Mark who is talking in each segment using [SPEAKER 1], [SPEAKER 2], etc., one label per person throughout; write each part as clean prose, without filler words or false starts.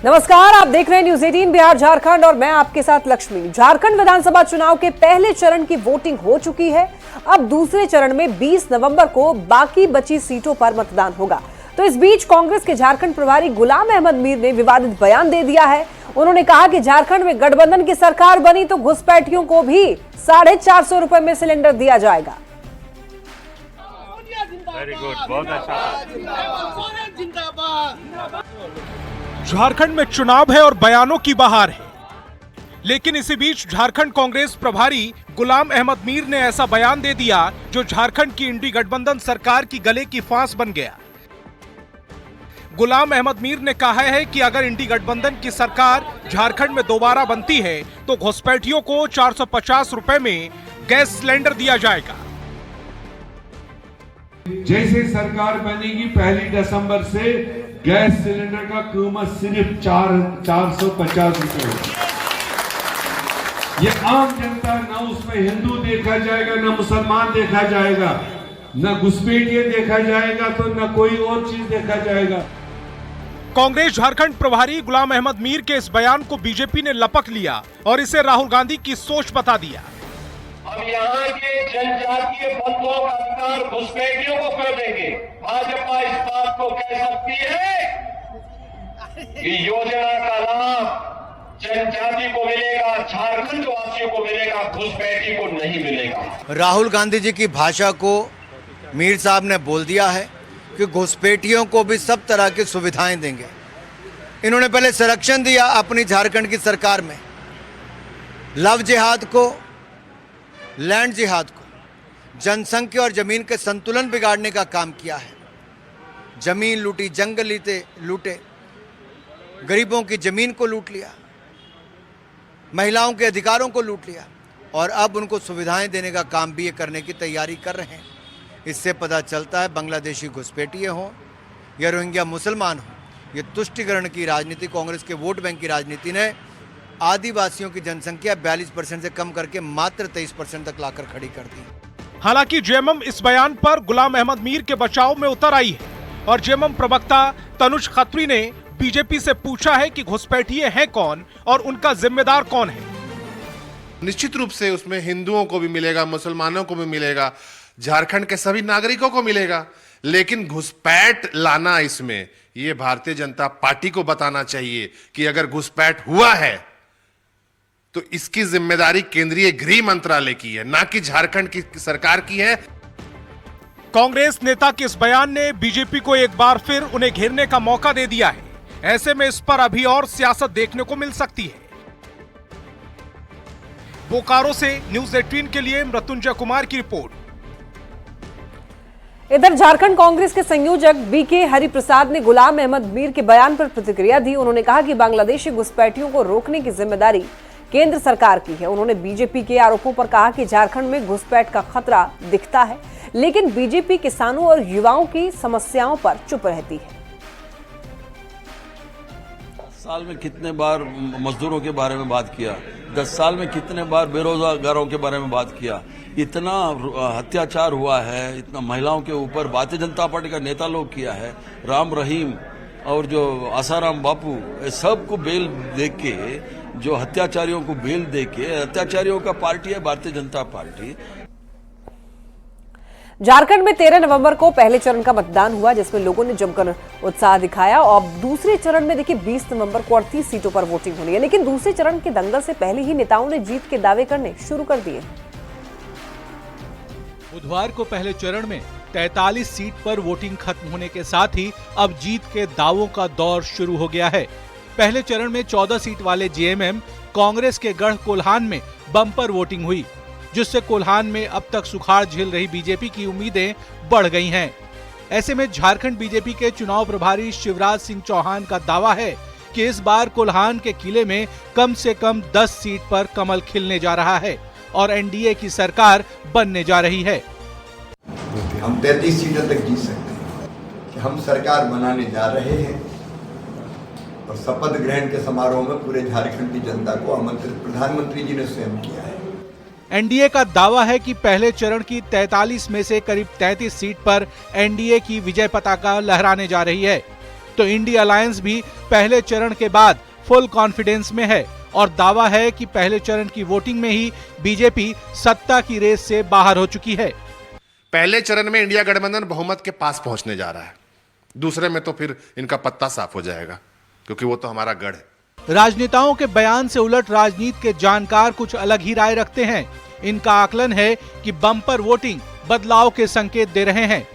[SPEAKER 1] नमस्कार, आप देख रहे हैं न्यूज़ 18 बिहार झारखंड और मैं आपके साथ लक्ष्मी। झारखंड विधानसभा चुनाव के पहले चरण की वोटिंग हो चुकी है। अब दूसरे चरण में 20 नवंबर को बाकी बची सीटों पर मतदान होगा। तो इस बीच कांग्रेस के झारखंड प्रभारी गुलाम अहमद मीर ने विवादित बयान दे दिया है। उन्होंने कहा कि झारखंड में गठबंधन की सरकार बनी तो घुसपैठियों को भी 450 रुपए में सिलेंडर दिया जाएगा।
[SPEAKER 2] वेरी गुड, बहुत अच्छा।
[SPEAKER 3] झारखंड में चुनाव है और बयानों की बहार है, लेकिन इसी बीच झारखंड कांग्रेस प्रभारी गुलाम अहमद मीर ने ऐसा बयान दे दिया जो झारखंड की इंडी गठबंधन सरकार की गले की फांस बन गया। गुलाम अहमद मीर ने कहा है कि अगर इंडी गठबंधन की सरकार झारखंड में दोबारा बनती है तो घुसपैठियों को 450 रुपए में गैस सिलेंडर दिया जाएगा।
[SPEAKER 4] जैसे सरकार बनेगी 1 दिसंबर से गैस सिलेंडर का कीमत सिर्फ 450 रुपए होगी। ये आम जनता, ना उसमें हिंदू देखा जाएगा, ना मुसलमान देखा जाएगा, ना घुसपैठिए देखा जाएगा, तो ना कोई और चीज देखा जाएगा।
[SPEAKER 3] कांग्रेस झारखंड प्रभारी गुलाम अहमद मीर के इस बयान को बीजेपी ने लपक लिया और इसे राहुल गांधी की सोच बता दिया।
[SPEAKER 5] हम यहाँ के जनजातीय बंधुओं का अधिकार घुसपैठियों को क्यों देंगे? भाजपा इस बात को कह सकती है कि योजना का लाभ जनजाति को मिलेगा, झारखंड वासियों को मिलेगा, घुसपैठी को नहीं मिलेगा।
[SPEAKER 6] राहुल गांधी जी की भाषा को मीर साहब ने बोल दिया है कि घुसपैठियों को भी सब तरह की सुविधाएं देंगे। इन्होंने पहले संरक्षण दिया अपनी झारखंड की सरकार में, लव जिहाद को, लैंड जिहाद को, जनसंख्या और जमीन के संतुलन बिगाड़ने का काम किया है। जमीन लूटी, जंगल लूटे, गरीबों की जमीन को लूट लिया, महिलाओं के अधिकारों को लूट लिया और अब उनको सुविधाएं देने का काम भी ये करने की तैयारी कर रहे हैं। इससे पता चलता है बांग्लादेशी घुसपैठिए हों या रोहिंग्या मुसलमान हों, ये तुष्टिकरण की राजनीति, कांग्रेस के वोट बैंक की राजनीति ने आदिवासियों की जनसंख्या 42% से कम करके मात्र 23% तक लाकर खड़ी कर दी।
[SPEAKER 3] हालांकि जेएमएम इस बयान पर गुलाम अहमद मीर के बचाव में उतर आई है और जेएमएम प्रवक्ता तनुज खत्री ने बीजेपी से पूछा है कि घुसपैठिए हैं कौन और उनका जिम्मेदार कौन है।
[SPEAKER 2] निश्चित रूप से उसमें हिंदुओं को भी मिलेगा, मुसलमानों को भी मिलेगा, झारखंड के सभी नागरिकों को मिलेगा, लेकिन घुसपैठ लाना इसमें ये भारतीय जनता पार्टी को बताना चाहिए कि अगर घुसपैठ हुआ है तो इसकी जिम्मेदारी केंद्रीय गृह मंत्रालय की है, ना कि झारखंड की सरकार की है।
[SPEAKER 3] कांग्रेस नेता के इस बयान ने बीजेपी को एक बार फिर उन्हें घेरने का मौका दे दिया है। ऐसे में इस पर अभी और सियासत देखने को मिल सकती है। बोकारो से न्यूज़ 18 के लिए मृत्युंजय कुमार की रिपोर्ट।
[SPEAKER 1] इधर झारखंड कांग्रेस के संयोजक बीके हरिप्रसाद ने गुलाम अहमद मीर के बयान पर प्रतिक्रिया दी। उन्होंने कहा कि बांग्लादेशी घुसपैठियों को रोकने की जिम्मेदारी केंद्र सरकार की है। उन्होंने बीजेपी के आरोपों पर कहा कि झारखंड में घुसपैठ का खतरा दिखता है, लेकिन बीजेपी किसानों और युवाओं की समस्याओं पर चुप रहती है।
[SPEAKER 7] साल में कितने बार मजदूरों के बारे में बात किया, 10 साल में कितने बार बेरोजगारों के बारे में बात किया। इतना अत्याचार हुआ है, इतना महिलाओं के ऊपर भारतीय जनता पार्टी का नेता लोग किया है। राम रहीम और जो आसाराम बापू, सबको बेल दे के, जो हत्याचारियों को बेल दे के, अत्याचारियों का पार्टी है भारतीय जनता पार्टी।
[SPEAKER 1] झारखंड में 13 नवंबर को पहले चरण का मतदान हुआ, जिसमें लोगों ने जमकर उत्साह दिखाया और दूसरे चरण में देखिए 20 नवंबर को 38 सीटों पर वोटिंग होनी है। लेकिन दूसरे चरण के दंगल से पहले ही नेताओं ने जीत के दावे करने शुरू कर दिए।
[SPEAKER 3] बुधवार को पहले चरण में 43 सीट पर वोटिंग खत्म होने के साथ ही अब जीत के दावों का दौर शुरू हो गया है। पहले चरण में 14 सीट वाले जेएमएम कांग्रेस के गढ़ कोल्हान में बम्पर वोटिंग हुई, जिससे कोल्हान में अब तक सुखाड़ झेल रही बीजेपी की उम्मीदें बढ़ गई हैं। ऐसे में झारखंड बीजेपी के चुनाव प्रभारी शिवराज सिंह चौहान का दावा है कि इस बार कोल्हान के किले में कम से कम 10 सीट पर कमल खिलने जा रहा है और एनडीए की सरकार बनने जा रही है।
[SPEAKER 8] हम 33 सीटों तक जीत सकते हैं कि हम सरकार बनाने जा रहे हैं और शपथ ग्रहण के समारोह में पूरे झारखंड की जनता को आमंत्रित प्रधानमंत्री जी ने स्वयं किया है।
[SPEAKER 3] एनडीए का दावा है कि पहले चरण की 43 में से करीब 33 सीट पर एनडीए की विजय पताका लहराने जा रही है। तो इंडिया अलायंस भी पहले चरण के बाद फुल कॉन्फिडेंस में है और दावा है कि पहले चरण की वोटिंग में ही बीजेपी सत्ता की रेस से बाहर हो चुकी है।
[SPEAKER 2] पहले चरण में इंडिया गठबंधन बहुमत के पास पहुंचने जा रहा है, दूसरे में तो फिर इनका पत्ता साफ हो जाएगा, क्योंकि वो तो हमारा गढ़ है।
[SPEAKER 3] राजनेताओं के बयान से उलट राजनीति के जानकार कुछ अलग ही राय रखते हैं। इनका आकलन है कि बम्पर वोटिंग बदलाव के संकेत दे रहे हैं।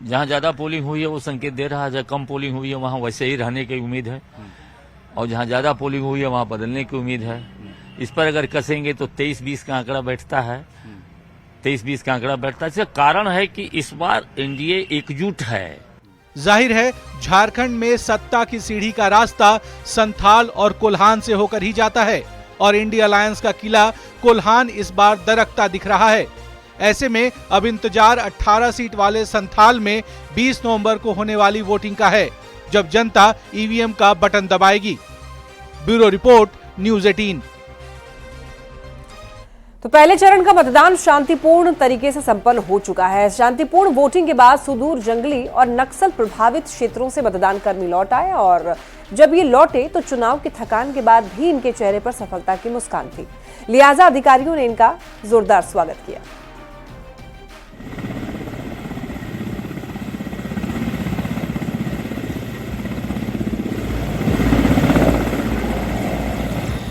[SPEAKER 9] जहाँ ज्यादा पोलिंग हुई है वो संकेत दे रहा है, जहाँ कम पोलिंग हुई है वहाँ वैसे ही रहने की उम्मीद है, और जहाँ ज्यादा पोलिंग हुई है वहाँ बदलने की उम्मीद है। इस पर अगर कसेंगे तो 23-20 का आंकड़ा बैठता है, 23-20 का आंकड़ा बैठता है। इसका कारण है कि इस बार एनडीए एकजुट है।
[SPEAKER 3] जाहिर है झारखंड में सत्ता की सीढ़ी का रास्ता संथाल और कोल्हान से होकर ही जाता है और इंडिया अलायंस का किला कोल्हान इस बार दरकता दिख रहा है। ऐसे में अब इंतजार 18 सीट वाले संथाल में 20 नवंबर को होने वाली वोटिंग का है, जब जनता ईवीएम का बटन दबाएगी। Bureau report, news 18।
[SPEAKER 1] तो पहले चरण का मतदान शांतिपूर्ण तरीके से संपन्न हो चुका है। शांतिपूर्ण वोटिंग के बाद सुदूर जंगली और नक्सल प्रभावित क्षेत्रों से मतदान कर्मी लौट आए और जब ये लौटे तो चुनाव की थकान के बाद भी इनके चेहरे पर सफलता की मुस्कान थी, लिहाजा अधिकारियों ने इनका जोरदार स्वागत किया।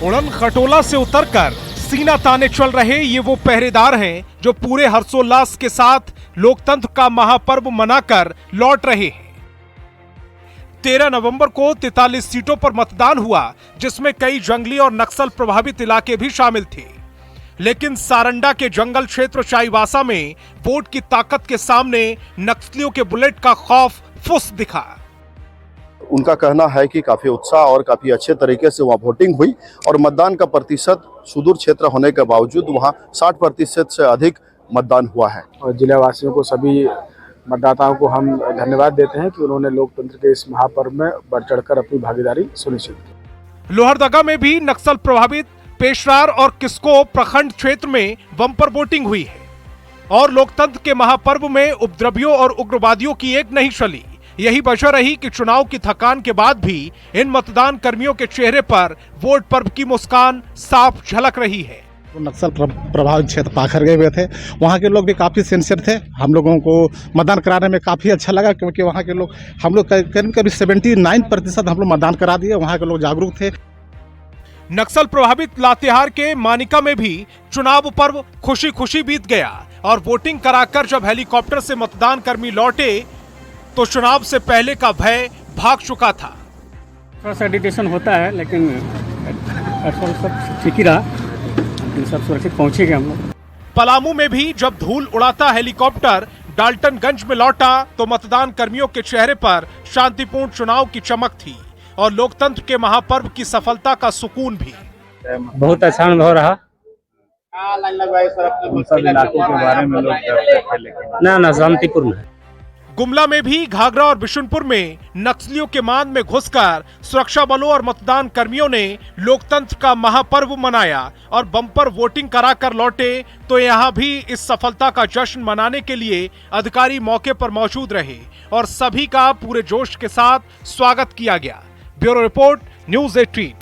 [SPEAKER 10] उड़न खटोला से उतरकर सीना ताने चल रहे ये वो पहरेदार हैं जो पूरे हर्षोल्लास के साथ लोकतंत्र का महापर्व मनाकर लौट रहे हैं। 13 नवंबर को 43 सीटों पर मतदान हुआ, जिसमें कई जंगली और नक्सल प्रभावित इलाके भी शामिल थे। लेकिन सारंडा के जंगल क्षेत्र चाईबासा में वोट की ताकत के सामने नक्सलियों के बुलेट का खौफ फुस दिखा।
[SPEAKER 11] उनका कहना है कि काफी उत्साह और काफी अच्छे तरीके से वहाँ वोटिंग हुई और मतदान का प्रतिशत सुदूर क्षेत्र होने के बावजूद वहाँ 60% से अधिक मतदान हुआ है।
[SPEAKER 12] और जिला वासियों को, सभी मतदाताओं को हम धन्यवाद देते हैं कि उन्होंने लोकतंत्र के इस महापर्व में बढ़ चढ़कर अपनी भागीदारी सुनिश्चित की।
[SPEAKER 10] लोहरदगा में भी नक्सल प्रभावित पेशरार और किस्को प्रखंड क्षेत्र में बम्पर वोटिंग हुई है और लोकतंत्र के महापर्व में उपद्रवियों और उग्रवादियों की एक नहीं चली। यही वजह रही कि चुनाव की थकान के बाद भी इन मतदान कर्मियों के चेहरे पर वोट पर्व की मुस्कान साफ झलक रही है।
[SPEAKER 13] नक्सल प्रभावित क्षेत्र पाखर गए हुए थे, वहाँ के लोग भी काफ़ी सिंसियर थे। हम लोगों को मतदान कराने में काफ़ी अच्छा लगा, क्योंकि वहाँ के लोग, हम लोग करीब 79% हम लोग मतदान करा दिए। वहाँ के लोग जागरूक थे।
[SPEAKER 10] नक्सल प्रभावित लातेहार के मानिका में भी चुनाव पर्व खुशी खुशी बीत गया और वोटिंग कराकर जब हेलीकॉप्टर से मतदान कर्मी लौटे तो चुनाव से पहले का भय भाग चुका था।
[SPEAKER 14] थोड़ा सा एडिटेशन होता है, लेकिन सब ठीक ही रहा, सब सुरक्षित पहुंचेंगे हम लोग।
[SPEAKER 10] पलामू में भी जब धूल उड़ाता हेलीकॉप्टर डाल्टनगंज में लौटा तो मतदान कर्मियों के चेहरे पर शांतिपूर्ण चुनाव की चमक थी और लोकतंत्र के महापर्व की सफलता का सुकून भी।
[SPEAKER 14] बहुत अच्छा अनुभव रहा।
[SPEAKER 12] सब इलाकों के बारे में लोग
[SPEAKER 14] ना शांतिपूर्ण है।
[SPEAKER 10] गुमला में भी घाघरा और बिशुनपुर में नक्सलियों के मान में घुसकर सुरक्षा बलों और मतदान कर्मियों ने लोकतंत्र का महापर्व मनाया और बम्पर वोटिंग कराकर लौटे तो यहाँ भी इस सफलता का जश्न मनाने के लिए अधिकारी मौके पर मौजूद रहे और सभी का पूरे जोश के साथ स्वागत किया गया। Bureau report, news 18।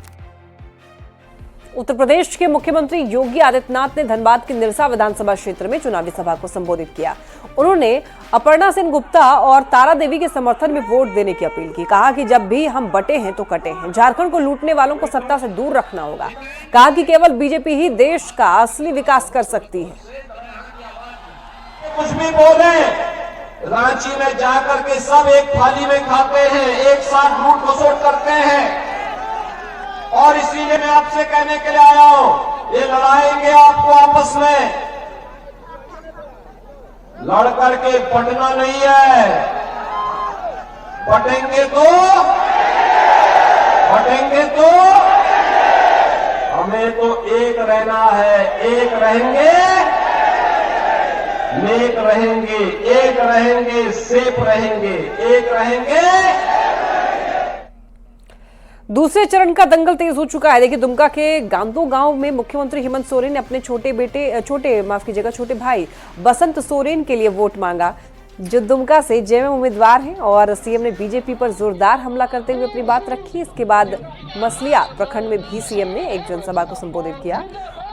[SPEAKER 1] Uttar Pradesh के मुख्यमंत्री योगी आदित्यनाथ ने धनबाद के निरसा विधानसभा क्षेत्र में चुनावी सभा को संबोधित किया। उन्होंने अपर्णा सेन गुप्ता और तारा देवी के समर्थन में वोट देने की अपील की। कहा कि जब भी हम बटे हैं तो कटे हैं, झारखंड को लूटने वालों को सत्ता से दूर रखना होगा। कहा कि केवल बीजेपी ही देश का असली विकास कर सकती है।
[SPEAKER 5] कुछ भी बोले, रांची में जाकर के सब एक थाली में खाते हैं, एक साथ लूट खसोट करते हैं और इसीलिए मैं आपसे कहने के लिए आया हूं, ये लड़ाएंगे आपको आपस में, लड़ करके बटना नहीं है, बटेंगे तो हमें तो एक रहना है, एक रहेंगे, नेक रहेंगे, एक रहेंगे, सेफ रहेंगे, एक रहेंगे।
[SPEAKER 1] दूसरे चरण का दंगल तेज हो चुका है। देखिए, दुमका के गांदो गांव में मुख्यमंत्री हेमंत सोरेन ने अपने छोटे भाई बसंत सोरेन के लिए वोट मांगा। जो दुमका से जेएमएम उम्मीदवार हैं और सीएम ने बीजेपी पर जोरदार हमला करते हुए अपनी बात रखी। इसके बाद मसलिया प्रखंड में भी सीएम ने एक जनसभा को संबोधित किया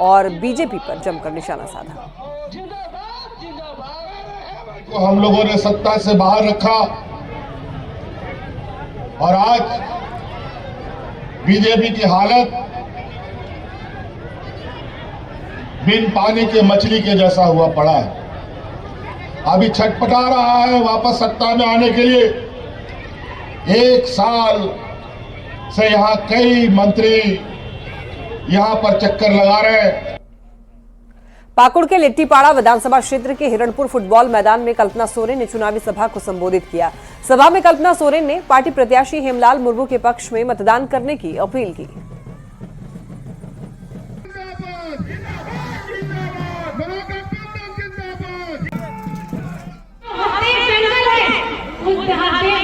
[SPEAKER 1] और बीजेपी पर जमकर निशाना साधा।
[SPEAKER 15] हम लोगों ने सत्ता से बाहर रखा और आज बीजेपी की हालत बिन पानी के मछली के जैसा हुआ पड़ा है। अभी छटपटा रहा है वापस सत्ता में आने के लिए। 1 साल से यहां कई मंत्री यहां पर चक्कर लगा रहे हैं।
[SPEAKER 1] पाकुड़ के लिट्टीपाड़ा विधानसभा क्षेत्र के हिरणपुर फुटबॉल मैदान में कल्पना सोरेन ने चुनावी सभा को संबोधित किया। सभा में कल्पना सोरेन ने पार्टी प्रत्याशी हेमलाल मुर्मू के पक्ष में मतदान करने की अपील की।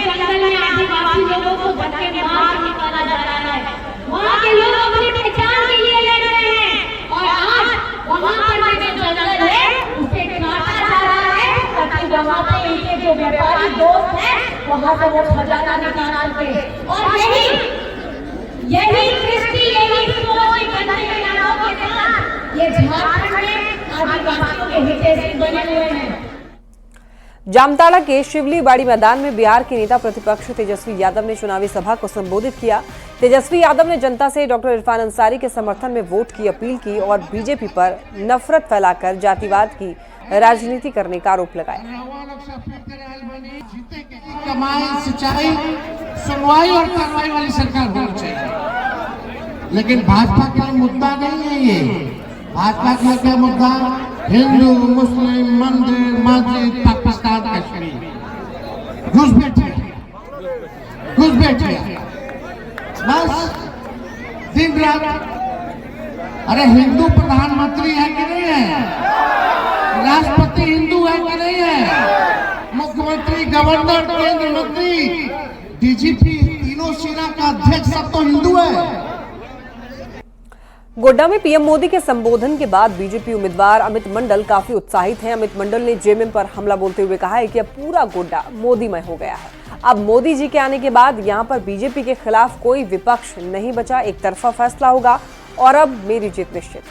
[SPEAKER 16] जंगल में आदिवासी लोगों को धक्के मार निकाला जा रहा है। वहाँ के लोग अपनी पहचान के लिए लड़ रहे हैं और आज वहाँ पर जो जंगल है उसे काटा जा रहा है ताकि वहाँ पे इनके जो व्यापारी दोस्त हैं वहाँ से वो खजाना निकाल के। और यही दृष्टि यही सोच बदलने के साथ ये झारखंड में आदिवासियों के हितैषी बने हुए हैं।
[SPEAKER 1] जामताड़ा के शिवलीबाड़ी मैदान में बिहार के नेता प्रतिपक्ष तेजस्वी यादव ने चुनावी सभा को संबोधित किया। तेजस्वी यादव ने जनता से डॉक्टर इरफान अंसारी के समर्थन में वोट की अपील की और बीजेपी पर नफरत फैलाकर जातिवाद की राजनीति करने का आरोप लगाया।
[SPEAKER 17] कमाई, सिंचाई, सुनवाई और कार्रवाई वाली सरकार होनी चाहिए, लेकिन भाजपा का मुद्दा नहीं है ये। भाजपा का क्या मुद्दा? हिंदू, मुस्लिम, मंदिर, मस्जिद, पाकिस्तान, कश्मीर, घुसपैठिया, बस दिन रात। अरे हिंदू प्रधानमंत्री है कि नहीं है? राष्ट्रपति हिंदू है कि नहीं है? मुख्यमंत्री, गवर्नर, केंद्र मंत्री, डीजीपी, तीनों सेना का अध्यक्ष सब तो हिंदू है।
[SPEAKER 1] गोड्डा में पीएम मोदी के संबोधन के बाद बीजेपी उम्मीदवार अमित मंडल काफी उत्साहित हैं। अमित मंडल ने जेएमएम पर हमला बोलते हुए कहा है कि अब पूरा गोड्डा मोदीमय हो गया है। अब मोदी जी के आने के बाद यहां पर बीजेपी के खिलाफ कोई विपक्ष नहीं बचा, एक तरफा फैसला होगा और अब मेरी जीत निश्चित।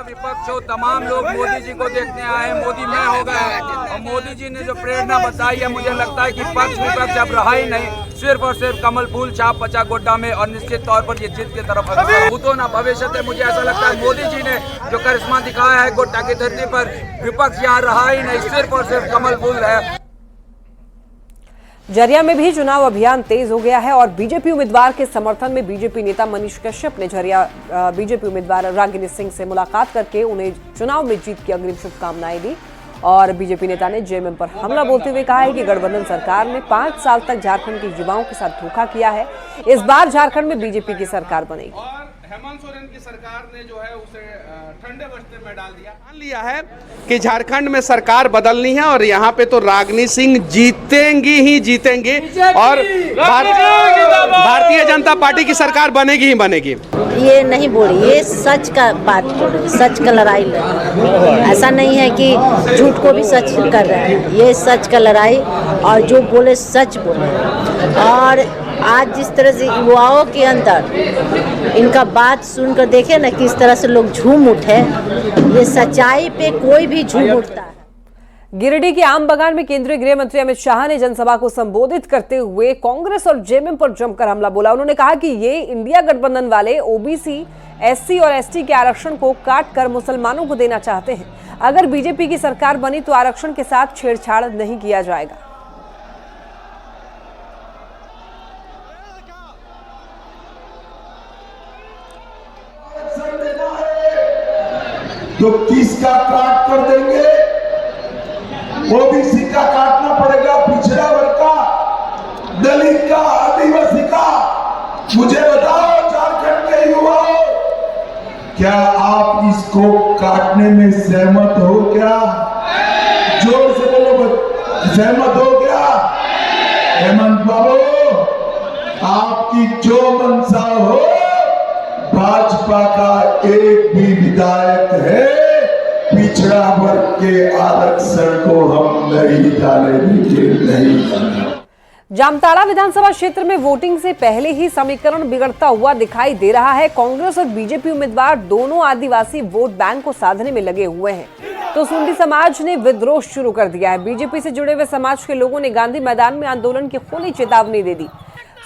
[SPEAKER 18] विपक्ष हो, तमाम लोग मोदी जी को देखने आए, मोदी में हो गए और मोदी जी ने जो प्रेरणा बताई है, मुझे लगता है कि पक्ष विपक्ष अब रहा ही नहीं, सिर्फ और सिर्फ कमल फूल छाप बचा गोड्डा में और निश्चित तौर पर ये जीत की तरफ भूतो ना भविष्य। मुझे ऐसा लगता है मोदी जी ने जो करिश्मा दिखाया है गोड्डा की धरती पर, विपक्ष यहाँ रहा ही नहीं, सिर्फ और सिर्फ कमल फूल है।
[SPEAKER 1] झरिया में भी चुनाव अभियान तेज हो गया है और बीजेपी उम्मीदवार के समर्थन में बीजेपी नेता मनीष कश्यप ने झरिया बीजेपी उम्मीदवार रागिनी सिंह से मुलाकात करके उन्हें चुनाव में जीत की अग्रिम शुभकामनाएं दी। और बीजेपी नेता ने जेएमएम पर हमला बोलते हुए कहा है कि गठबंधन सरकार ने 5 साल तक झारखंड के युवाओं के साथ धोखा किया है। इस बार झारखंड में बीजेपी की सरकार बनेगी।
[SPEAKER 19] हेमंत सोरेन की सरकार ने जो है उसे ठंडे बस्ते में डाल दिया। मान लिया है कि झारखंड में सरकार बदलनी है और यहाँ पे तो रागिनी सिंह जीतेंगी ही जीतेंगी और भारतीय जनता पार्टी की सरकार बनेगी ही बनेगी।
[SPEAKER 20] ये नहीं बोल रही, ये सच का बात बोल रही, सच का लड़ाई लड़ रही है। ऐसा नहीं है कि झूठ को भी सच कर रहे हैं, ये सच का लड़ाई और जो बोले सच बोले। और आज जिस तरह से युवाओं के अंदर इनका बात सुनकर देखे ना किस तरह से लोग झूम उठे, ये सच्चाई पे कोई भी झूम उठता है।
[SPEAKER 1] गिरिडीह के आम बगान में केंद्रीय गृह मंत्री अमित शाह ने जनसभा को संबोधित करते हुए कांग्रेस और जेएमएम पर जमकर हमला बोला। उन्होंने कहा कि ये इंडिया गठबंधन वाले ओबीसी, एससी और एसटी के आरक्षण को काट कर मुसलमानों को देना चाहते हैं। अगर बीजेपी की सरकार बनी तो आरक्षण के साथ छेड़छाड़ नहीं किया जाएगा।
[SPEAKER 15] तो किसका काट कर देंगे? ओबीसी का काटना पड़ेगा, पिछड़ा वर्ग का, दलित का, आदिवासी का। मुझे बताओ झारखंड के युवाओं, क्या आप इसको काटने में सहमत हो? क्या जोर से बोलो। सहमत हो क्या? हेमंत बाबू, आपकी जो मंशा हो, भाजपा का एक भी विधायक है पिछड़ा वर्ग के आरक्षण को हम नहीं डाले, नहीं डाले।
[SPEAKER 1] जामताड़ा विधानसभा क्षेत्र में वोटिंग से पहले ही समीकरण बिगड़ता हुआ दिखाई दे रहा है। कांग्रेस और बीजेपी उम्मीदवार दोनों आदिवासी वोट बैंक को साधने में लगे हुए हैं, तो सुंडी समाज ने विद्रोह शुरू कर दिया है। बीजेपी से जुड़े हुए समाज के लोगों ने गांधी मैदान में आंदोलन की खुली चेतावनी दे दी।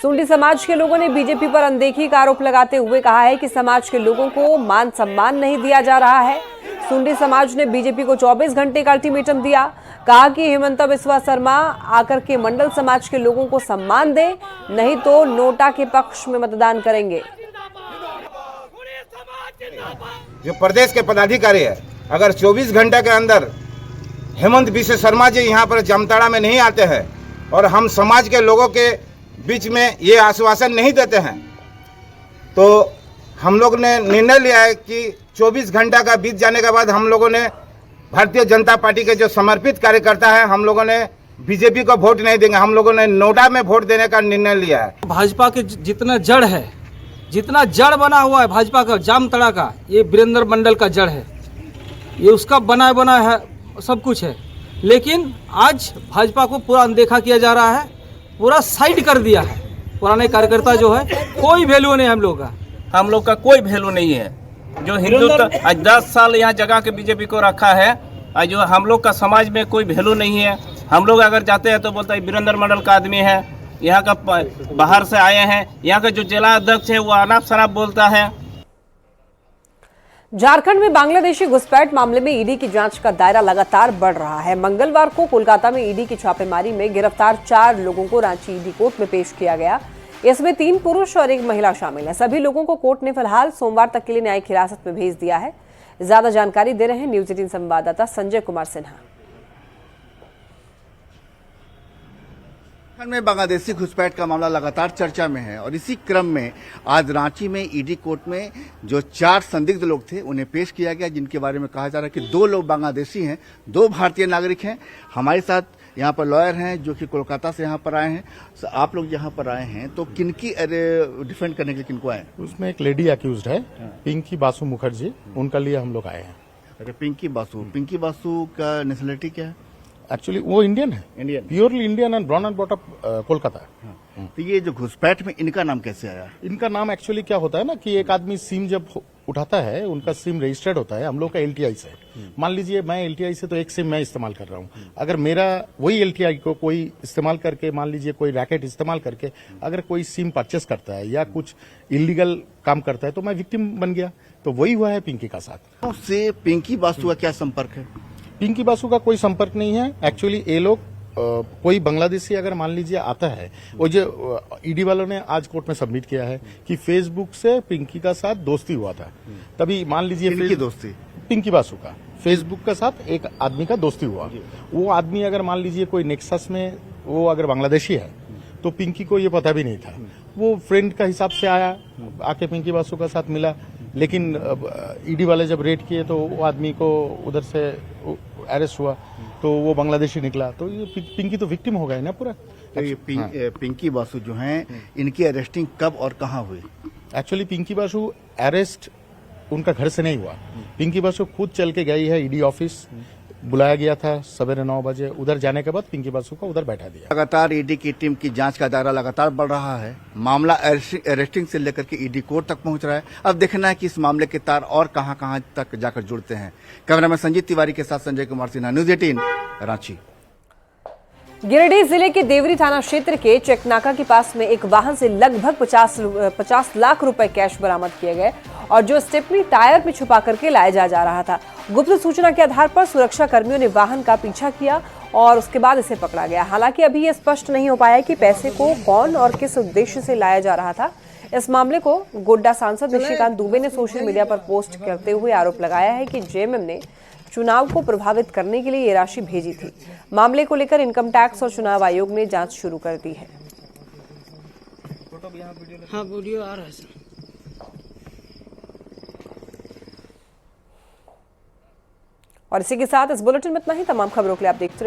[SPEAKER 1] सुंडी समाज के लोगों ने बीजेपी पर अनदेखी का आरोप लगाते हुए कहा है कि समाज के लोगों को मान सम्मान नहीं दिया जा रहा है। सुंडी समाज ने बीजेपी को 24 घंटे का अल्टीमेटम दिया, कहा कि हिमंता बिस्वा शर्मा आकर के मंडल समाज के लोगों को सम्मान दे, नहीं तो नोटा के पक्ष में मतदान करेंगे।
[SPEAKER 21] जो प्रदेश के पदाधिकारी है, अगर 24 घंटे के अंदर हेमंत बिस्वा शर्मा जी यहाँ पर जामताड़ा में नहीं आते हैं और हम समाज के लोगों के बीच में ये आश्वासन नहीं देते हैं, तो हम लोग ने निर्णय लिया है कि 24 घंटा का बीत जाने के बाद हम लोगों ने भारतीय जनता पार्टी के जो समर्पित कार्यकर्ता है, हम लोगों ने बीजेपी को वोट नहीं देंगे, हम लोगों ने नोटा में वोट देने का निर्णय लिया है।
[SPEAKER 22] भाजपा के जितना जड़ है, जितना जड़ बना हुआ है भाजपा का जामताड़ा का, ये वीरेंद्र मंडल का जड़ है, ये उसका बना है, सब कुछ है। लेकिन आज भाजपा को पूरा अनदेखा किया जा रहा है, पूरा साइड कर दिया है। पुराने कार्यकर्ता जो है, कोई वैल्यू नहीं हम लोग का कोई वैल्यू नहीं है। जो हिंदुत्व आज 10 साल यहाँ जगह के बीजेपी को रखा है, आज जो हम लोग का समाज में कोई वैल्यू नहीं है। हम लोग अगर जाते हैं तो बोलता है वीरेंद्र मंडल का आदमी है, यहाँ का बाहर से आए हैं। यहाँ का जो जिला अध्यक्ष है वो अनाप शनाप बोलता है।
[SPEAKER 1] झारखंड में बांग्लादेशी घुसपैठ मामले में ईडी की जांच का दायरा लगातार बढ़ रहा है। मंगलवार को कोलकाता में ईडी की छापेमारी में गिरफ्तार 4 लोगों को रांची ईडी कोर्ट में पेश किया गया। इसमें 3 पुरुष और 1 महिला शामिल है। सभी लोगों को कोर्ट ने फिलहाल सोमवार तक के लिए न्यायिक हिरासत में भेज दिया है। ज्यादा जानकारी दे रहे हैं न्यूज 18 संवाददाता संजय कुमार सिन्हा।
[SPEAKER 23] झारखंड में बांग्लादेशी घुसपैठ का मामला लगातार चर्चा में है और इसी क्रम में आज रांची में ईडी कोर्ट में जो 4 संदिग्ध लोग थे उन्हें पेश किया गया, जिनके बारे में कहा जा रहा है कि 2 लोग बांग्लादेशी हैं, 2 भारतीय नागरिक हैं। हमारे साथ यहाँ पर लॉयर हैं जो कि कोलकाता से यहाँ पर आए हैं। आप लोग यहाँ पर आए हैं तो किनकी डिफेंड करने के लिए किनको आए?
[SPEAKER 13] उसमें एक लेडी अक्यूज्ड है, पिंकी बासु मुखर्जी, उनका लिए हम लोग आए हैं।
[SPEAKER 23] अरे पिंकी बासु का नेशनलिटी क्या है?
[SPEAKER 13] एक्चुअली वो इंडियन है, purely Indian and bronze and brought up Kolkata.
[SPEAKER 23] तो ये जो घुसपैठ में इनका नाम कैसे आया?
[SPEAKER 13] इनका नाम एक्चुअली क्या होता है ना कि एक आदमी सिम जब उठाता है, उनका सिम रजिस्टर्ड होता है हम लोग का LTI से। मान लीजिए मैं LTI से तो एक सिम मैं इस्तेमाल कर रहा हूँ, अगर मेरा वही LTI को कोई इस्तेमाल करके, मान लीजिए कोई रैकेट इस्तेमाल करके अगर कोई सिम परचेस करता है या कुछ इलीगल काम करता है तो मैं विक्टिम बन गया। तो वही हुआ है पिंकी का साथ।
[SPEAKER 23] उससे पिंकी बासु का क्या संपर्क है?
[SPEAKER 13] पिंकी बासु का कोई संपर्क नहीं है। एक्चुअली ये लोग कोई बांग्लादेशी अगर मान लीजिए आता है, वो जो ईडी वालों ने आज कोर्ट में सबमिट किया है कि फेसबुक से पिंकी का साथ दोस्ती हुआ था, तभी मान लीजिए
[SPEAKER 23] दोस्ती
[SPEAKER 13] पिंकी बासु का फेसबुक का साथ एक आदमी का दोस्ती हुआ। वो आदमी अगर मान लीजिए कोई नेक्सस में वो अगर बांग्लादेशी है तो पिंकी को ये पता भी नहीं था, वो फ्रेंड का हिसाब से आया, आके पिंकी बासु का साथ मिला। लेकिन ईडी वाले जब रेड किए तो वो आदमी को उधर से अरेस्ट हुआ तो वो बांग्लादेशी निकला, तो ये पिंकी तो विक्टिम हो गए ना पूरा।
[SPEAKER 23] तो ये पिंकी बासु जो हैं, इनकी अरेस्टिंग कब और कहाँ हुई?
[SPEAKER 13] एक्चुअली पिंकी बासु अरेस्ट उनका घर से नहीं हुआ, पिंकी बासु खुद चल के गई है ईडी ऑफिस, बुलाया गया था सवेरे 9 बजे। उधर जाने के बाद पिंकी बासु को उधर बैठा दिया।
[SPEAKER 23] लगातार ईडी की टीम की जांच का दायरा लगातार बढ़ रहा है। मामला अरेस्टिंग से लेकर के ईडी कोर्ट तक पहुंच रहा है। अब देखना है कि इस मामले के तार और कहां तक जाकर जुड़ते हैं। कैमरामैन संजीत तिवारी के साथ संजय कुमार सिन्हा, न्यूज 18 रांची।
[SPEAKER 1] गिरिडीह जिले के देवरी थाना क्षेत्र के चेकनाका के पास में एक वाहन से लगभग 50 लाख रुपए कैश बरामद किए गए और जो स्टेपनी टायर में छुपा करके लाया जा रहा था। गुप्त सूचना के आधार पर सुरक्षा कर्मियों ने वाहन का पीछा किया और उसके बाद इसे पकड़ा गया। हालांकि अभी यह स्पष्ट नहीं हो पाया कि पैसे को कौन और किस उद्देश्य से लाया जा रहा था। इस मामले को गोड्डा सांसद निशिकांत दुबे ने सोशल मीडिया पर पोस्ट करते हुए आरोप लगाया है कि जेएमएम ने चुनाव को प्रभावित करने के लिए ये राशि भेजी थी। मामले को लेकर इनकम टैक्स और चुनाव आयोग ने जांच शुरू कर दी है।
[SPEAKER 14] हाँ, वीडियो आ रहा है सर।
[SPEAKER 1] और इसी के साथ इस बुलेटिन में इतना ही। तमाम खबरों के लिए आप देखते रहिए।